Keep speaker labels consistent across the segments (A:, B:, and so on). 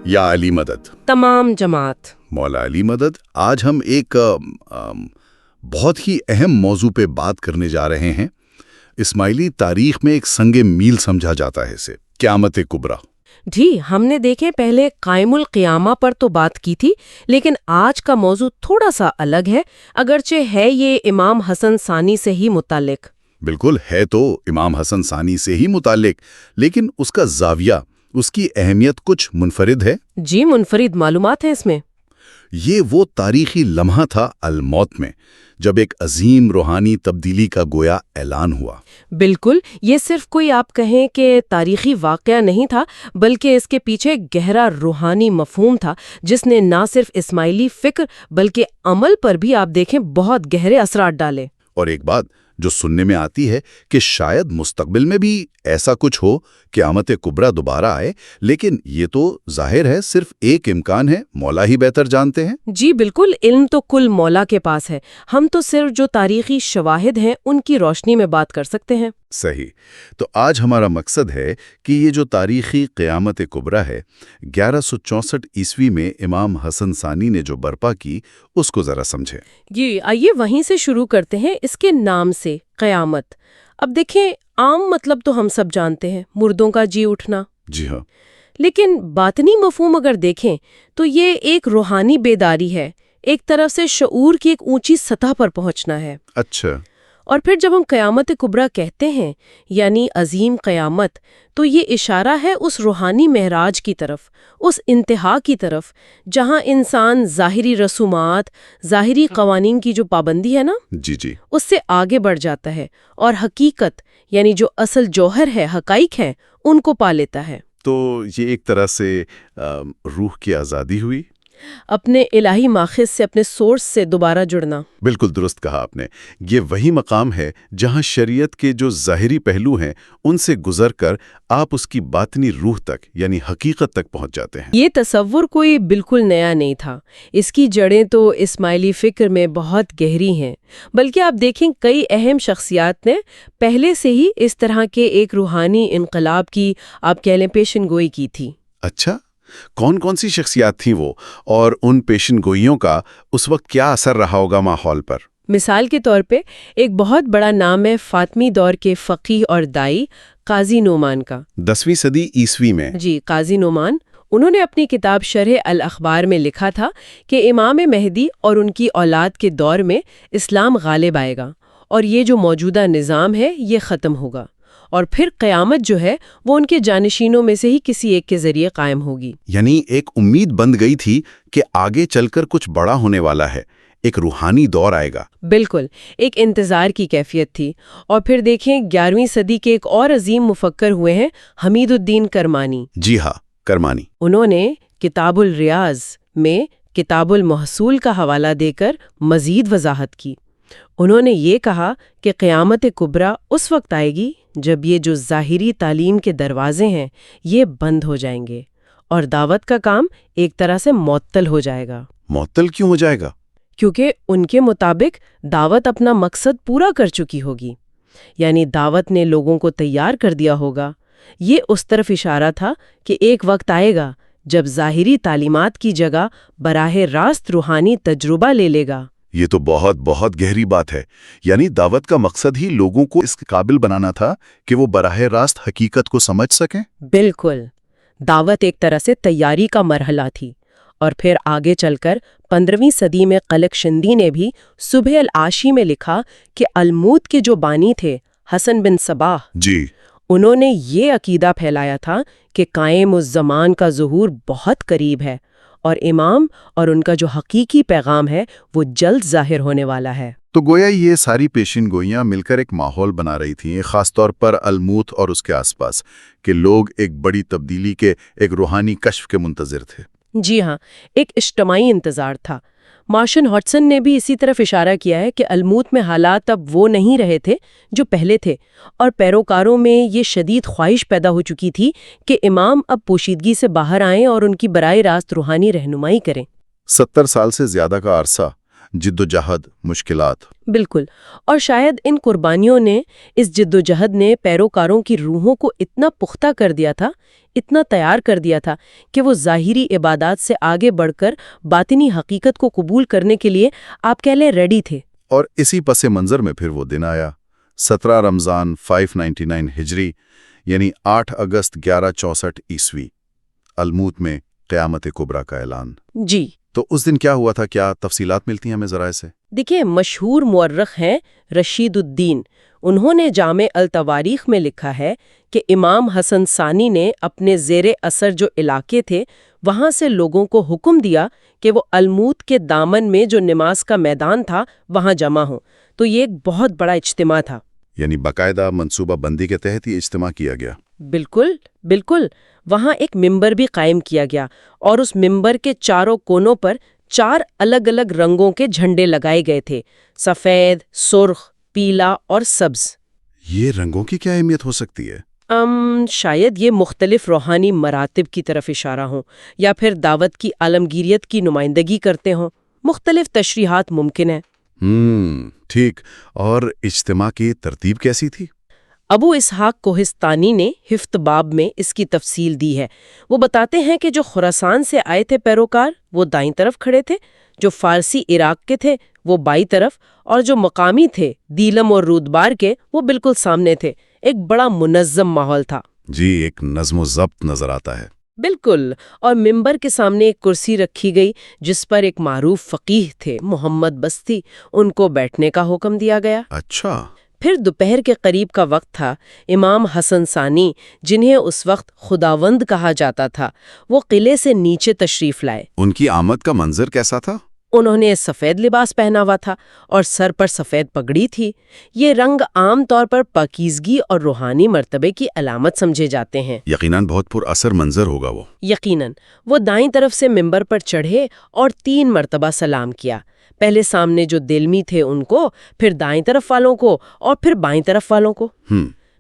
A: یا علی مدد
B: تمام جماعت
A: مولا علی مدد آج ہم ایک بہت ہی اہم موضوع پہ بات کرنے جا رہے ہیں۔ اسماعیلی تاریخ میں ایک سنگ میل سمجھا جاتا ہے اسے، قیامت کبریٰ۔
B: جی ہم نے دیکھے پہلے قائم القیامہ پر تو بات کی تھی، لیکن آج کا موضوع تھوڑا سا الگ ہے، اگرچہ ہے یہ امام حسن ثانی سے ہی متعلق۔
A: بالکل ہے تو امام حسن ثانی سے ہی متعلق، لیکن اس کا زاویہ، اس کی اہمیت کچھ منفرد ہے۔
B: جی منفرد معلومات ہیں اس میں۔
A: یہ وہ تاریخی لمحہ تھا الموت میں، جب ایک عظیم روحانی تبدیلی کا گویا اعلان ہوا۔
B: بالکل، یہ صرف کوئی آپ کہیں کہ تاریخی واقعہ نہیں تھا، بلکہ اس کے پیچھے گہرا روحانی مفہوم تھا، جس نے نہ صرف اسماعیلی فکر بلکہ عمل پر بھی آپ دیکھیں بہت گہرے اثرات ڈالے۔
A: اور ایک بات جو سننے میں آتی ہے کہ شاید مستقبل میں بھی ایسا کچھ ہو، قیامت کبریٰ دوبارہ آئے، لیکن یہ تو ظاہر ہے صرف ایک امکان ہے، مولا ہی بہتر جانتے ہیں۔
B: جی بالکل، علم تو کل مولا کے پاس ہے، ہم تو صرف جو تاریخی شواہد ہیں ان کی روشنی میں بات کر سکتے ہیں۔
A: صحیح، تو آج ہمارا مقصد ہے کہ یہ جو تاریخی قیامت کبریٰ ہے، 1164 عیسوی میں امام حسن ثانی نے جو برپا کی، اس کو ذرا سمجھیں۔
B: جی آئیے وہیں سے شروع کرتے ہیں، اس کے نام سے قیامت۔ اب دیکھیں، عام مطلب تو ہم سب جانتے ہیں، مردوں کا جی اٹھنا۔
A: جی ہاں،
B: لیکن باطنی مفہوم اگر دیکھیں تو یہ ایک روحانی بیداری ہے، ایک طرف سے شعور کی ایک اونچی سطح پر پہنچنا ہے۔
A: اچھا،
B: اور پھر جب ہم قیامت کبریٰ کہتے ہیں، یعنی عظیم قیامت، تو یہ اشارہ ہے اس روحانی معراج کی طرف، اس انتہا کی طرف، جہاں انسان ظاہری رسومات، ظاہری قوانین کی جو پابندی ہے نا،
A: جی
B: اس سے آگے بڑھ جاتا ہے اور حقیقت، یعنی جو اصل جوہر ہے، حقائق ہیں، ان کو پا لیتا ہے۔
A: تو یہ ایک طرح سے روح کی آزادی ہوئی۔
B: اپنے الہی ماخذ سے، اپنے سورس سے دوبارہ جڑنا۔
A: بالکل درست کہا آپ نے، یہ وہی مقام ہے جہاں شریعت کے جو ظاہری پہلو ہیں ان سے گزر کر آپ اس کی باطنی روح تک، یعنی حقیقت تک پہنچ جاتے ہیں۔
B: یہ تصور کوئی بالکل نیا نہیں تھا، اس کی جڑیں تو اسماعیلی فکر میں بہت گہری ہیں، بلکہ آپ دیکھیں کئی اہم شخصیات نے پہلے سے ہی اس طرح کے ایک روحانی انقلاب کی، آپ کہہ لیں، پیشن گوئی کی تھی۔
A: اچھا، کون کون سی شخصیات تھیں وہ، اور ان پیشن گوئیوں کا اس وقت کیا اثر رہا ہوگا ماحول پر؟
B: مثال کے طور پہ ایک بہت بڑا نام ہے فاطمی دور کے فقیہ اور دائی قاضی نعمان کا۔
A: 10ویں صدی عیسوی میں۔
B: جی، قاضی نعمان، انہوں نے اپنی کتاب شرح الاخبار میں لکھا تھا کہ امام مہدی اور ان کی اولاد کے دور میں اسلام غالب آئے گا اور یہ جو موجودہ نظام ہے یہ ختم ہوگا، اور پھر قیامت جو ہے وہ ان کے جانشینوں میں سے ہی کسی ایک کے ذریعے قائم ہوگی۔
A: یعنی ایک امید بند گئی تھی کہ آگے چل کر کچھ بڑا ہونے والا ہے، ایک روحانی دور آئے گا۔
B: بالکل، ایک انتظار کی کیفیت تھی۔ اور پھر دیکھیں 11ویں صدی کے ایک اور عظیم مفکر ہوئے ہیں حمید الدین کرمانی۔
A: جی ہاں، کرمانی۔
B: انہوں نے کتاب الریاض میں کتاب المحصول کا حوالہ دے کر مزید وضاحت کی۔ انہوں نے یہ کہا کہ قیامت کبریٰ اس وقت آئے گی جب یہ جو ظاہری تعلیم کے دروازے ہیں یہ بند ہو جائیں گے اور دعوت کا کام ایک طرح سے معطل ہو جائے گا۔
A: معطل کیوں ہو جائے گا؟
B: کیونکہ ان کے مطابق دعوت اپنا مقصد پورا کر چکی ہوگی، یعنی دعوت نے لوگوں کو تیار کر دیا ہوگا۔ یہ اس طرف اشارہ تھا کہ ایک وقت آئے گا جب ظاہری تعلیمات کی جگہ براہ راست روحانی تجربہ لے لے گا۔
A: یہ تو بہت گہری بات ہے، یعنی دعوت کا مقصد ہی لوگوں کو اس قابل بنانا تھا کہ وہ براہ راست حقیقت کو سمجھ سکیں۔
B: بالکل، دعوت ایک طرح سے تیاری کا مرحلہ تھی، اور پھر آگے چل کر 15ویں صدی میں قلقشندی نے بھی صبح العاشی میں لکھا کہ الموت کے جو بانی تھے حسن بن صباح،
A: جی،
B: انہوں نے یہ عقیدہ پھیلایا تھا کہ قائم الزمان کا ظہور بہت قریب ہے اور امام اور ان کا جو حقیقی پیغام ہے وہ جلد ظاہر ہونے والا ہے۔
A: تو گویا یہ ساری پیشن گوئیاں مل کر ایک ماحول بنا رہی تھیں، خاص طور پر الموت اور اس کے آس پاس، کہ لوگ ایک بڑی تبدیلی کے، ایک روحانی کشف کے منتظر تھے۔
B: جی ہاں، ایک اجتماعی انتظار تھا۔ مارشن ہاٹسن نے بھی اسی طرف اشارہ کیا ہے کہ الموت میں حالات اب وہ نہیں رہے تھے جو پہلے تھے، اور پیروکاروں میں یہ شدید خواہش پیدا ہو چکی تھی کہ امام اب پوشیدگی سے باہر آئیں اور ان کی براہ راست روحانی رہنمائی کریں۔
A: 70 سال سے زیادہ کا عرصہ جدوجہد، مشکلات۔
B: بالکل، اور شاید ان قربانیوں نے، اس جدوجہد نے پیروکاروں کی روحوں کو اتنا پختہ کر دیا تھا، اتنا تیار کر دیا تھا کہ وہ ظاہری عبادات سے آگے بڑھ کر باطنی حقیقت کو قبول کرنے کے لیے آپ کہہ لیں ریڈی تھے۔
A: اور اسی پس منظر میں پھر وہ دن آیا، 17 رمضان 599 ہجری، یعنی 8 اگست 1164 عیسوی، الموت میں قیامت کبریٰ کا اعلان۔
B: جی،
A: تو اس دن کیا ہوا تھا؟ کیا تفصیلات ملتی ہیں ہمیں ذرائع سے؟
B: دیکھیں، مشہور مورخ ہیں رشید الدین، انہوں نے جامع التواریخ میں لکھا ہے کہ امام حسن ثانی نے اپنے زیر اثر جو علاقے تھے وہاں سے لوگوں کو حکم دیا کہ وہ الموت کے دامن میں جو نماز کا میدان تھا وہاں جمع ہوں۔ تو یہ ایک بہت بڑا اجتماع تھا،
A: یعنی باقاعدہ منصوبہ بندی کے تحت یہ اجتماع کیا گیا۔
B: بالکل بالکل، وہاں ایک ممبر بھی قائم کیا گیا اور اس ممبر کے چاروں کونوں پر 4 الگ الگ رنگوں کے جھنڈے لگائے گئے تھے، سفید، سرخ، پیلا اور سبز۔
A: یہ رنگوں کی کیا اہمیت ہو سکتی ہے؟
B: شاید یہ مختلف روحانی مراتب کی طرف اشارہ ہوں، یا پھر دعوت کی عالمگیریت کی نمائندگی کرتے ہوں، مختلف تشریحات ممکن ہیں۔
A: ٹھیک، اور اجتماع کی ترتیب کیسی تھی؟
B: ابو اسحاق کوہستانی نے ہفت باب میں اس کی تفصیل دی ہے۔ وہ بتاتے ہیں کہ جو خراسان سے آئے تھے پیروکار وہ دائیں طرف کھڑے تھے، جو فارسی عراق کے تھے وہ بائیں طرف، اور جو مقامی تھے دیلم اور رودبار کے وہ بالکل سامنے تھے۔ ایک بڑا منظم ماحول تھا۔
A: جی، ایک نظم و ضبط نظر آتا ہے۔
B: بالکل، اور ممبر کے سامنے ایک کرسی رکھی گئی جس پر ایک معروف فقیہ تھے محمد بستی، ان کو بیٹھنے کا حکم دیا گیا۔
A: اچھا۔
B: پھر دوپہر کے قریب کا وقت تھا۔ امام حسن ثانی، جنہیں اس وقت خداوند کہا جاتا تھا، وہ قلعے سے نیچے تشریف لائے۔
A: ان کی آمد کا منظر کیسا تھا؟
B: انہوں نے سفید لباس پہنا ہوا تھا اور سر پر سفید پگڑی تھی۔ یہ رنگ عام طور پر پاکیزگی اور روحانی مرتبے کی علامت سمجھے جاتے ہیں۔
A: یقیناً بہت پر اثر منظر ہوگا وہ۔
B: یقیناً، وہ دائیں طرف سے ممبر پر چڑھے اور 3 مرتبہ سلام کیا، پہلے سامنے جو دلمی تھے ان کو، پھر دائیں طرف والوں کو، اور پھر بائیں طرف والوں کو۔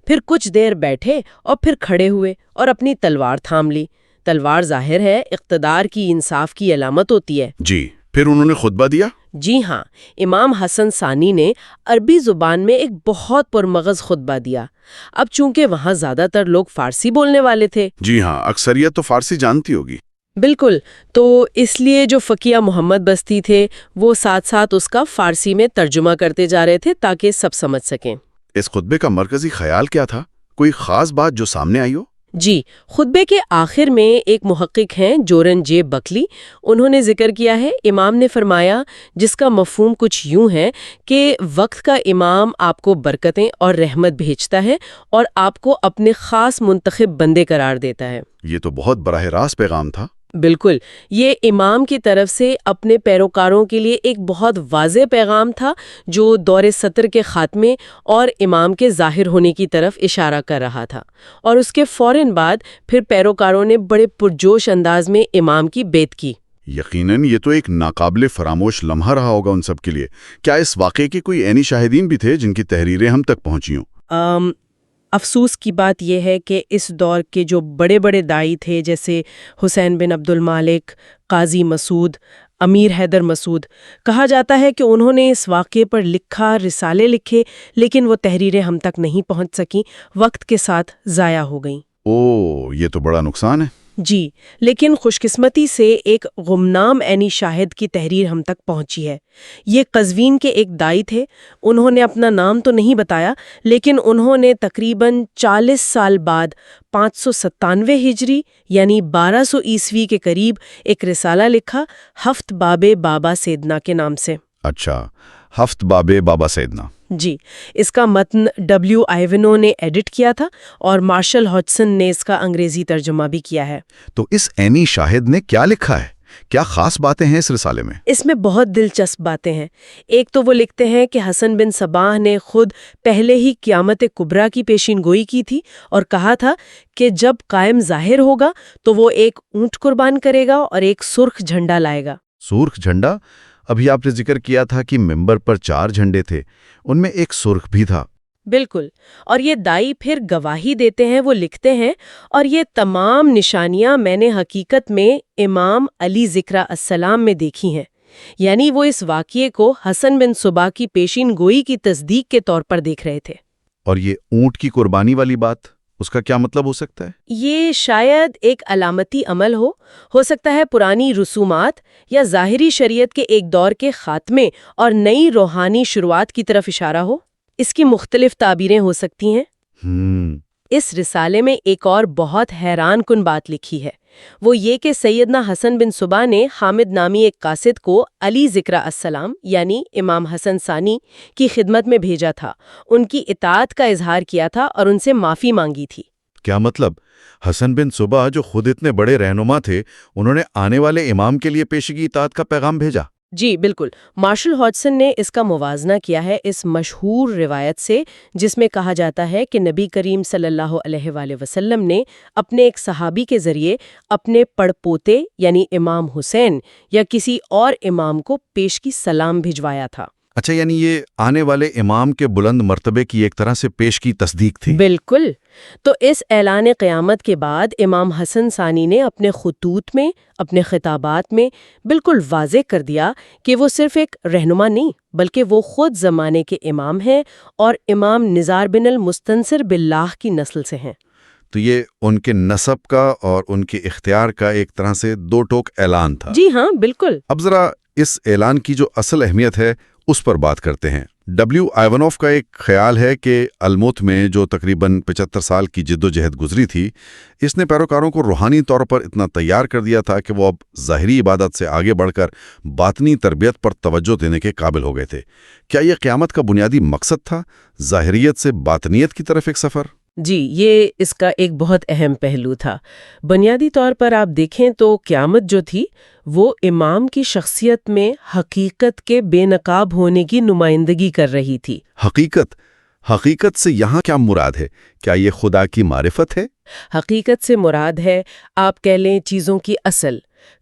B: پھر کچھ دیر بیٹھے اور پھر کھڑے ہوئے اور اپنی تلوار تھام لی۔ تلوار ظاہر ہے اقتدار کی، انصاف کی علامت ہوتی ہے۔
A: جی، پھر انہوں نے خطبہ دیا؟
B: جی ہاں، امام حسن ثانی نے عربی زبان میں ایک بہت پرمغز خطبہ دیا۔ اب چونکہ وہاں زیادہ تر لوگ فارسی بولنے والے تھے۔
A: جی ہاں، اکثریت تو فارسی جانتی ہوگی۔
B: بالکل، تو اس لیے جو فقیہ محمد بستی تھے وہ ساتھ ساتھ اس کا فارسی میں ترجمہ کرتے جا رہے تھے تاکہ سب سمجھ سکیں۔
A: اس خطبے کا مرکزی خیال کیا تھا؟ کوئی خاص بات جو سامنے آئی ہو؟
B: جی، خطبے کے آخر میں ایک محقق ہیں جورن جے بکلی، انہوں نے ذکر کیا ہے، امام نے فرمایا، جس کا مفہوم کچھ یوں ہے کہ وقت کا امام آپ کو برکتیں اور رحمت بھیجتا ہے اور آپ کو اپنے خاص منتخب بندے قرار دیتا ہے۔
A: یہ تو بہت براہ راست پیغام تھا۔
B: بالکل، یہ امام کی طرف سے اپنے پیروکاروں کے لیے ایک بہت واضح پیغام تھا جو دور ستر کے خاتمے اور امام کے ظاہر ہونے کی طرف اشارہ کر رہا تھا، اور اس کے فوراً بعد پھر پیروکاروں نے بڑے پرجوش انداز میں امام کی بیعت کی۔
A: یقیناً یہ تو ایک ناقابل فراموش لمحہ رہا ہوگا ان سب کے لیے۔ کیا اس واقعے کے کوئی عینی شاہدین بھی تھے جن کی تحریریں ہم تک پہنچی ہوں؟
B: افسوس کی بات یہ ہے کہ اس دور کے جو بڑے بڑے داعی تھے جیسے حسین بن عبد المالک، قاضی مسعود، امیر حیدر مسعود، کہا جاتا ہے کہ انہوں نے اس واقعے پر رسالے لکھے، لیکن وہ تحریریں ہم تک نہیں پہنچ سکیں، وقت کے ساتھ ضائع ہو گئیں۔
A: یہ تو بڑا نقصان ہے۔
B: جی، لیکن خوش قسمتی سے ایک غمنام عینی شاہد کی تحریر ہم تک پہنچی ہے۔ یہ قزوین کے ایک داعی تھے، انہوں نے اپنا نام تو نہیں بتایا، لیکن انہوں نے تقریباً 40 سال بعد 597 ہجری یعنی 1200 عیسوی کے قریب ایک رسالہ لکھا، ہفت باب بابا سیدنا کے نام سے۔
A: اچھا، ہفت باب بابا سیدنا۔
B: جی، اس کا متن ڈبلیو آئیونو نے ایڈٹ کیا تھا اور مارشل ہاڈسن نے اس کا انگریزی ترجمہ بھی کیا ہے۔
A: تو اس عینی شاہد نے کیا لکھا ہے؟ کیا خاص باتیں ہیں اس رسالے میں؟
B: اس میں بہت دلچسپ باتیں ہیں۔ ایک تو وہ لکھتے ہیں کہ حسن بن صباح نے خود پہلے ہی قیامت کبریٰ کی پیشین گوئی کی تھی اور کہا تھا کہ جب قائم ظاہر ہوگا تو وہ ایک اونٹ قربان کرے گا اور ایک سرخ جھنڈا لائے گا۔
A: سرخ جھنڈا؟ ابھی آپ نے ذکر کیا تھا کہ ممبر پر 4 جھنڈے تھے، ان میں ایک سرخ بھی تھا۔
B: بالکل، اور یہ دائی پھر گواہی دیتے ہیں، وہ لکھتے ہیں، اور یہ تمام نشانیاں میں نے حقیقت میں امام علی ذکرہ السلام میں دیکھی ہیں، یعنی وہ اس واقعے کو حسن بن صبا کی پیشین گوئی کی تصدیق کے طور پر دیکھ رہے تھے۔
A: اور یہ اونٹ کی قربانی والی بات، اس کا کیا مطلب ہو سکتا ہے؟
B: یہ شاید ایک علامتی عمل ہو سکتا ہے پرانی رسومات یا ظاہری شریعت کے ایک دور کے خاتمے اور نئی روحانی شروعات کی طرف اشارہ ہو۔ اس کی مختلف تعبیریں ہو سکتی ہیں۔ اس رسالے میں ایک اور بہت حیران کن بات لکھی ہے، وہ یہ کہ سیدنا حسن بن صبا نے حامد نامی ایک قاصد کو علی ذکرہ السلام یعنی امام حسن ثانی کی خدمت میں بھیجا تھا، ان کی اطاعت کا اظہار کیا تھا اور ان سے معافی مانگی تھی۔
A: کیا مطلب؟ حسن بن صبا جو خود اتنے بڑے رہنما تھے، انہوں نے آنے والے امام کے لیے پیشگی اطاعت کا پیغام بھیجا؟
B: جی بالکل۔ مارشل ہاڈسن نے اس کا موازنہ کیا ہے اس مشہور روایت سے جس میں کہا جاتا ہے کہ نبی کریم صلی اللہ علیہ وآلہ وسلم نے اپنے ایک صحابی کے ذریعے اپنے پڑپوتے یعنی امام حسین یا کسی اور امام کو پیشگی سلام بھجوایا تھا۔
A: اچھا، یعنی یہ آنے والے امام کے بلند مرتبے کی ایک طرح سے پیش کی تصدیق تھی۔
B: بالکل۔ تو اس اعلان قیامت کے بعد امام حسن ثانی نے اپنے خطوط میں، اپنے خطابات میں بالکل واضح کر دیا کہ وہ صرف ایک رہنما نہیں بلکہ وہ خود زمانے کے امام ہیں اور امام نزار بن المستنصر باللہ کی نسل سے ہیں۔
A: تو یہ ان کے نسب کا اور ان کے اختیار کا ایک طرح سے دو ٹوک اعلان تھا۔
B: جی ہاں بالکل۔
A: اب ذرا اس اعلان کی جو اصل اہمیت ہے اس پر بات کرتے ہیں۔ ڈبلیو آئیونوف کا ایک خیال ہے کہ الموت میں جو تقریباً 75 سال کی جد و جہد گزری تھی، اس نے پیروکاروں کو روحانی طور پر اتنا تیار کر دیا تھا کہ وہ اب ظاہری عبادت سے آگے بڑھ کر باطنی تربیت پر توجہ دینے کے قابل ہو گئے تھے۔ کیا یہ قیامت کا بنیادی مقصد تھا، ظاہریت سے باطنیت کی طرف ایک سفر؟
B: جی، یہ اس کا ایک بہت اہم پہلو تھا۔ بنیادی طور پر آپ دیکھیں تو قیامت جو تھی وہ امام کی شخصیت میں حقیقت کے بے نقاب ہونے کی نمائندگی کر رہی تھی۔
A: حقیقت سے یہاں کیا مراد ہے؟ کیا یہ خدا کی معرفت ہے؟
B: حقیقت سے مراد ہے، آپ کہہ لیں، چیزوں کی اصل،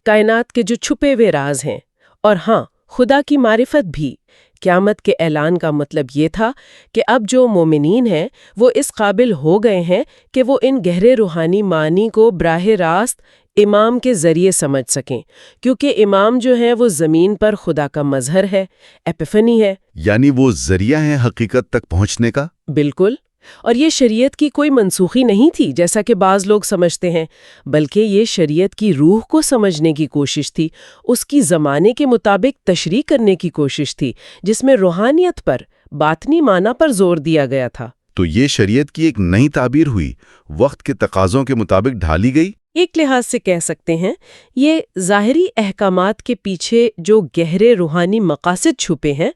B: کائنات کے جو چھپے ہوئے راز ہیں، اور ہاں، خدا کی معرفت بھی۔ قیامت کے اعلان کا مطلب یہ تھا کہ اب جو مومنین ہیں وہ اس قابل ہو گئے ہیں کہ وہ ان گہرے روحانی معانی کو براہ راست امام کے ذریعے سمجھ سکیں، کیونکہ امام جو ہیں وہ زمین پر خدا کا مظہر ہے، ایپیفنی ہے۔
A: یعنی وہ ذریعہ ہے حقیقت تک پہنچنے کا؟
B: بالکل۔ اور یہ شریعت کی کوئی منسوخی نہیں تھی جیسا کہ بعض لوگ سمجھتے ہیں، بلکہ یہ شریعت کی روح کو سمجھنے کی کوشش تھی، اس کی زمانے کے مطابق تشریح کرنے کی کوشش تھی، جس میں روحانیت پر، باطنی معنی پر زور دیا گیا تھا۔
A: تو یہ شریعت کی ایک نئی تعبیر ہوئی، وقت کے تقاضوں کے مطابق ڈھالی گئی۔
B: ایک لحاظ سے کہہ سکتے ہیں یہ ظاہری احکامات کے پیچھے جو گہرے روحانی مقاصد چھپے ہیں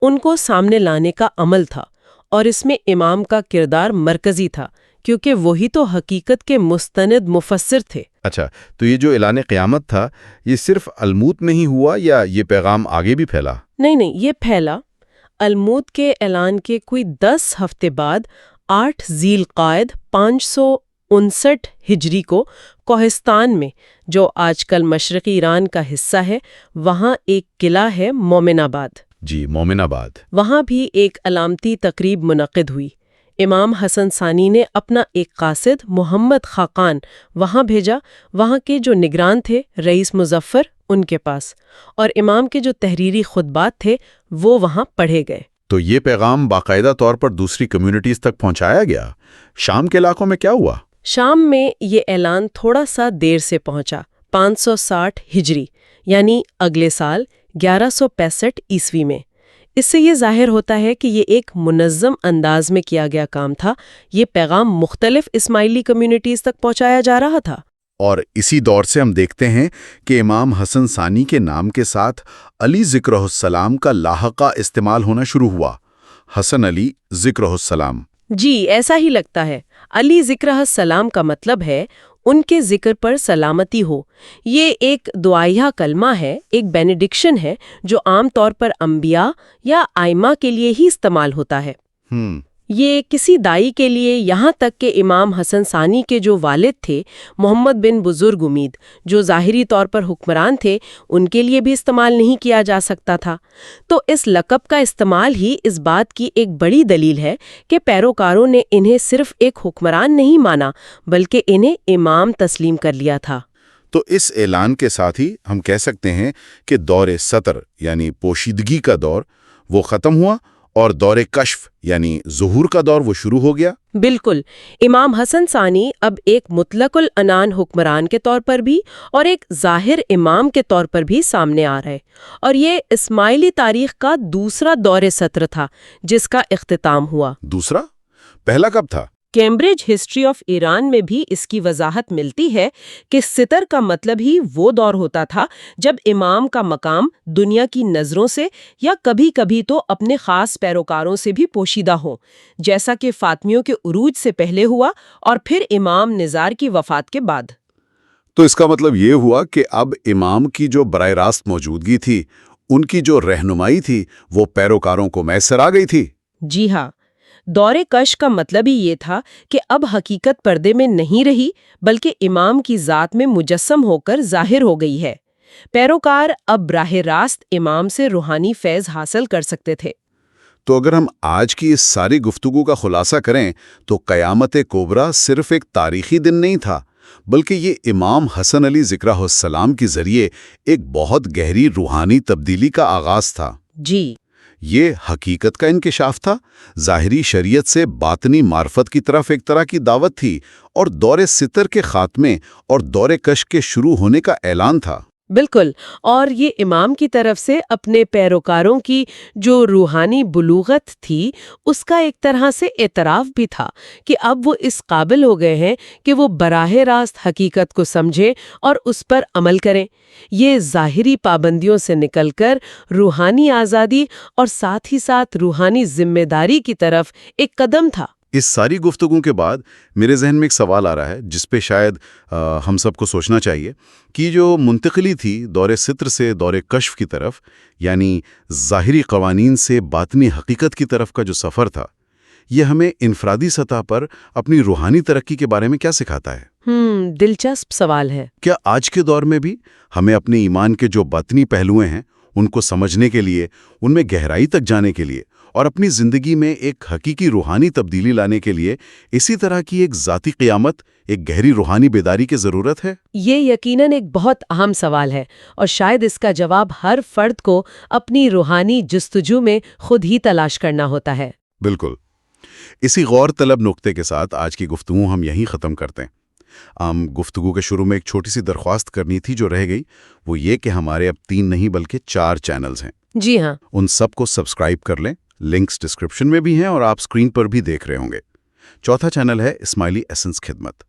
B: ان کو سامنے لانے کا عمل تھا، اور اس میں امام کا کردار مرکزی تھا کیونکہ وہی تو حقیقت کے مستند مفسر تھے۔
A: اچھا، تو یہ جو اعلان قیامت تھا یہ صرف الموت میں ہی ہوا یا یہ پیغام آگے بھی پھیلا؟
B: نہیں، یہ پھیلا۔ الموت کے اعلان کے کوئی 10 ہفتے بعد 8 ذی القعدہ 559 ہجری کو کوہستان میں، جو آج کل مشرقی ایران کا حصہ ہے، وہاں ایک قلعہ ہے مومن آباد۔
A: جی، مومن آباد۔
B: وہاں بھی ایک علامتی تقریب منعقد ہوئی۔ امام حسن ثانی نے اپنا ایک قاصد محمد خاقان وہاں بھیجا، وہاں کے جو نگران تھے رئیس مظفر ان کے پاس، اور امام کے جو تحریری خطبات تھے وہ وہاں پڑھے گئے۔
A: تو یہ پیغام باقاعدہ طور پر دوسری کمیونٹیز تک پہنچایا گیا۔ شام کے علاقوں میں کیا ہوا؟
B: شام میں یہ اعلان تھوڑا سا دیر سے پہنچا، 560 ہجری یعنی اگلے سال 1165 عیسوی میں۔ اس سے یہ ظاہر ہوتا ہے کہ یہ ایک منظم انداز میں کیا گیا کام تھا، یہ پیغام مختلف اسماعیلی کمیونٹیز تک پہنچایا جا رہا تھا۔
A: اور اسی دور سے ہم دیکھتے ہیں کہ امام حسن ثانی کے نام کے ساتھ علی ذکرہ السلام کا لاحقہ استعمال ہونا شروع ہوا۔ حسن علی ذکرہ السلام۔
B: جی، ایسا ہی لگتا ہے۔ علی ذکرہ السلام کا مطلب ہے ان کے ذکر پر سلامتی ہو۔ یہ ایک دعائیہ کلمہ ہے، ایک بینیڈکشن ہے جو عام طور پر انبیاء یا ائمہ کے لیے ہی استعمال ہوتا ہے۔ یہ کسی دائی کے لیے، یہاں تک کہ امام حسن ثانی کے جو والد تھے محمد بن بزرگ امید، جو ظاہری طور پر حکمران تھے، ان کے لیے بھی استعمال نہیں کیا جا سکتا تھا۔ تو اس لقب کا استعمال ہی اس بات کی ایک بڑی دلیل ہے کہ پیروکاروں نے انہیں صرف ایک حکمران نہیں مانا بلکہ انہیں امام تسلیم کر لیا تھا۔
A: تو اس اعلان کے ساتھ ہی ہم کہہ سکتے ہیں کہ دور سطر یعنی پوشیدگی کا دور وہ ختم ہوا اور دور کشف یعنی ظہور کا دور وہ شروع ہو گیا۔
B: بالکل، امام حسن ثانی اب ایک مطلق العنان حکمران کے طور پر بھی اور ایک ظاہر امام کے طور پر بھی سامنے آ رہا ہے، اور یہ اسماعیلی تاریخ کا دوسرا دور سطر تھا جس کا اختتام ہوا۔
A: دوسرا؟ پہلا کب تھا؟
B: کیمبرج ہسٹری آف ایران میں بھی اس کی وضاحت ملتی ہے کہ ستر کا مطلب ہی وہ دور ہوتا تھا جب امام کا مقام دنیا کی نظروں سے یا کبھی کبھی تو اپنے خاص پیروکاروں سے بھی پوشیدہ ہو، جیسا کہ فاطمیوں کے عروج سے پہلے ہوا اور پھر امام نزار کی وفات کے بعد۔
A: تو اس کا مطلب یہ ہوا کہ اب امام کی جو براہ راست موجودگی تھی، ان کی جو رہنمائی تھی، وہ پیروکاروں کو میسر آ گئی تھی۔
B: جی ہاں، دور کش کا مطلب ہی یہ تھا کہ اب حقیقت پردے میں نہیں رہی بلکہ امام کی ذات میں مجسم ہو کر ظاہر ہو گئی ہے۔ پیروکار اب براہ راست امام سے روحانی فیض حاصل کر سکتے تھے۔
A: تو اگر ہم آج کی اس ساری گفتگو کا خلاصہ کریں تو قیامت کبریٰ صرف ایک تاریخی دن نہیں تھا، بلکہ یہ امام حسن علی ذکرہ السلام کے ذریعے ایک بہت گہری روحانی تبدیلی کا آغاز تھا۔
B: جی،
A: یہ حقیقت کا انکشاف تھا، ظاہری شریعت سے باطنی معرفت کی طرف ایک طرح کی دعوت تھی، اور دور ستر کے خاتمے اور دور کش کے شروع ہونے کا اعلان تھا۔
B: بالکل، اور یہ امام کی طرف سے اپنے پیروکاروں کی جو روحانی بلوغت تھی اس کا ایک طرح سے اعتراف بھی تھا کہ اب وہ اس قابل ہو گئے ہیں کہ وہ براہ راست حقیقت کو سمجھیں اور اس پر عمل کریں۔ یہ ظاہری پابندیوں سے نکل کر روحانی آزادی اور ساتھ ہی ساتھ روحانی ذمہ داری کی طرف ایک قدم تھا۔
A: اس ساری گفتگو کے بعد میرے ذہن میں ایک سوال آ رہا ہے جس پہ شاید ہم سب کو سوچنا چاہیے کہ جو منتقلی تھی دور ستر سے دور کشف کی طرف، یعنی ظاہری قوانین سے باطنی حقیقت کی طرف کا جو سفر تھا، یہ ہمیں انفرادی سطح پر اپنی روحانی ترقی کے بارے میں کیا سکھاتا ہے؟
B: دلچسپ سوال ہے۔
A: کیا آج کے دور میں بھی ہمیں اپنے ایمان کے جو باطنی پہلوئے ہیں ان کو سمجھنے کے لیے، ان میں گہرائی تک جانے کے لیے اور اپنی زندگی میں ایک حقیقی روحانی تبدیلی لانے کے لیے اسی طرح کی ایک ذاتی قیامت، ایک گہری روحانی بیداری کی ضرورت ہے؟
B: یہ یقیناً ایک بہت اہم سوال ہے، اور شاید اس کا جواب ہر فرد کو اپنی روحانی جستجو میں خود ہی تلاش کرنا ہوتا ہے۔
A: بالکل۔ اسی غور طلب نقطے کے ساتھ آج کی گفتگو ہم یہیں ختم کرتے ہیں۔ گفتگو کے شروع میں ایک چھوٹی سی درخواست کرنی تھی جو رہ گئی، وہ یہ کہ ہمارے اب 3 نہیں بلکہ 4 چینلز ہیں۔
B: جی ہاں،
A: ان سب کو سبسکرائب کر لیں، لنکس ڈسکرپشن میں بھی ہیں اور آپ سکرین پر بھی دیکھ رہے ہوں گے۔ چوتھا چینل ہے اسماعیلی ایسنس خدمت۔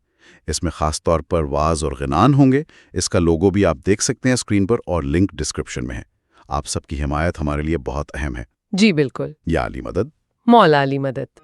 A: اس میں خاص طور پر واعظ اور غنان ہوں گے۔ اس کا لوگو بھی آپ دیکھ سکتے ہیں سکرین پر اور لنک ڈسکرپشن میں ہے۔ آپ سب کی حمایت ہمارے لیے بہت اہم ہے۔
B: جی بالکل۔
A: یا علی مدد،
B: مولا علی مدد۔